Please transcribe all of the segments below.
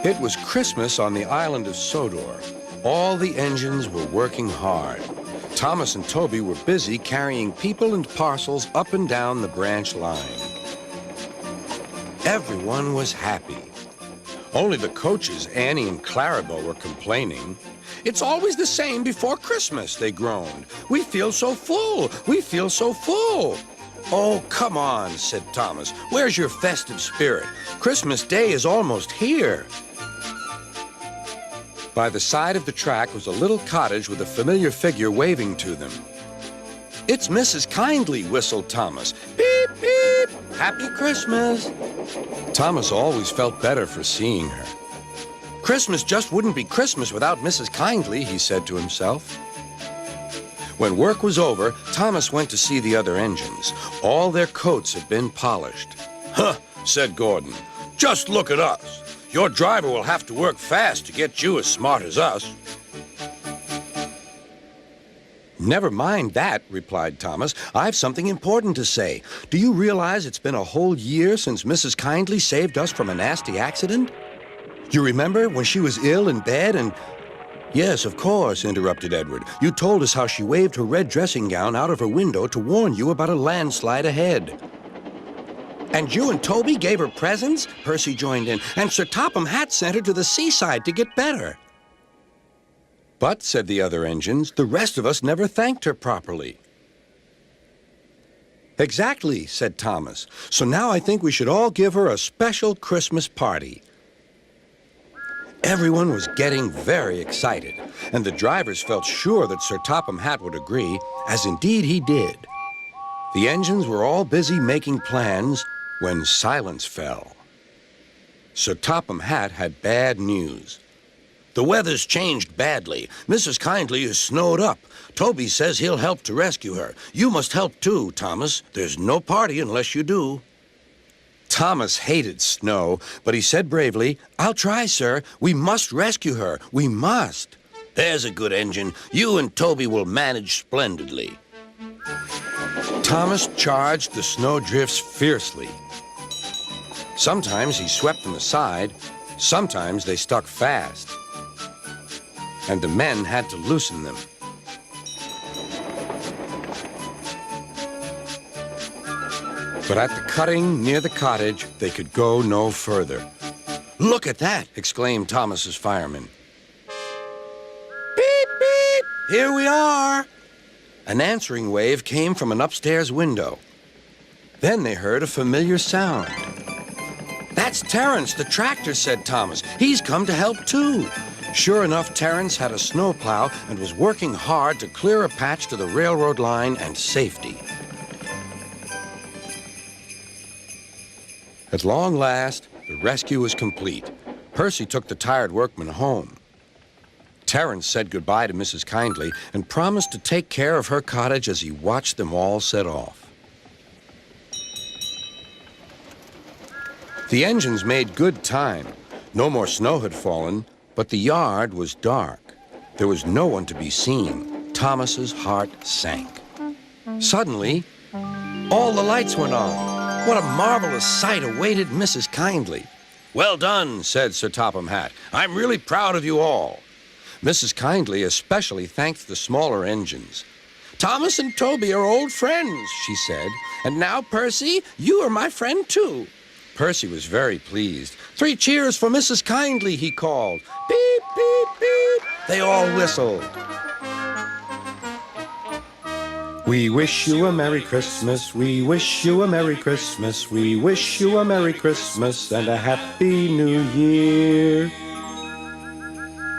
It was Christmas on the island of Sodor. All the engines were working hard. Thomas and Toby were busy carrying people and parcels up and down the branch line. Everyone was happy. Only the coaches, Annie and Clarabelle, were complaining. "It's always the same before Christmas," they groaned. "We feel so full. We feel so full." "Oh, come on," said Thomas. "Where's your festive spirit? Christmas Day is almost here." By the side of the track was a little cottage with a familiar figure waving to them. "It's Mrs. Kindly," whistled Thomas. "Beep, beep! Happy Christmas!" Thomas always felt better for seeing her. Christmas just wouldn't be Christmas without Mrs. Kindly, he said to himself. When work was over, Thomas went to see the other engines. All their coats had been polished. "Huh," said Gordon. "Just look at us. Your driver will have to work fast to get you as smart as us." "Never mind that," replied Thomas. "I've something important to say. Do you realize it's been a whole year since Mrs. Kindly saved us from a nasty accident? You remember when she was ill in bed and—" "Yes, of course," interrupted Edward. "You told us how she waved her red dressing gown out of her window to warn you about a landslide ahead." "And you and Toby gave her presents?" Percy joined in. "And Sir Topham Hatt sent her to the seaside to get better." "But," said the other engines, "the rest of us never thanked her properly." "Exactly," said Thomas. "So now I think we should all give her a special Christmas party." Everyone was getting very excited, and the drivers felt sure that Sir Topham Hatt would agree, as indeed he did. The engines were all busy making plans when silence fell. Sir Topham Hatt had bad news. "The weather's changed badly. Mrs. Kindly is snowed up. Toby says he'll help to rescue her. You must help too, Thomas. There's no party unless you do." Thomas hated snow, but he said bravely, "I'll try, sir. We must rescue her. We must." "There's a good engine. You and Toby will manage splendidly." Thomas charged the snowdrifts fiercely. Sometimes he swept them aside, sometimes they stuck fast, and the men had to loosen them. But at the cutting near the cottage, they could go no further. "Look at that!" exclaimed Thomas's fireman. "Beep, beep! Here we are!" An answering wave came from an upstairs window. Then they heard a familiar sound. "That's Terence, the tractor," said Thomas. "He's come to help too." Sure enough, Terence had a snowplow and was working hard to clear a patch to the railroad line and safety. At long last, the rescue was complete. Percy took the tired workmen home. Terence said goodbye to Mrs. Kindly and promised to take care of her cottage as he watched them all set off. The engines made good time. No more snow had fallen, but the yard was dark. There was no one to be seen. Thomas's heart sank. Suddenly, all the lights went on. What a marvelous sight awaited Mrs. Kindly. "Well done," said Sir Topham Hatt. "I'm really proud of you all." Mrs. Kindly especially thanked the smaller engines. "Thomas and Toby are old friends," she said. "And now, Percy, you are my friend too." Percy was very pleased. "3 cheers for Mrs. Kindly," he called. "Beep, beep, beep." They all whistled. "We wish you a Merry Christmas, we wish you a Merry Christmas, we wish you a Merry Christmas and a Happy New Year."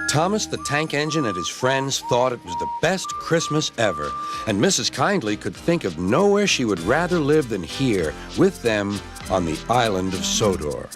Thomas the tank engine and his friends thought it was the best Christmas ever, and Mrs. Kindly could think of nowhere she would rather live than here with them on the island of Sodor.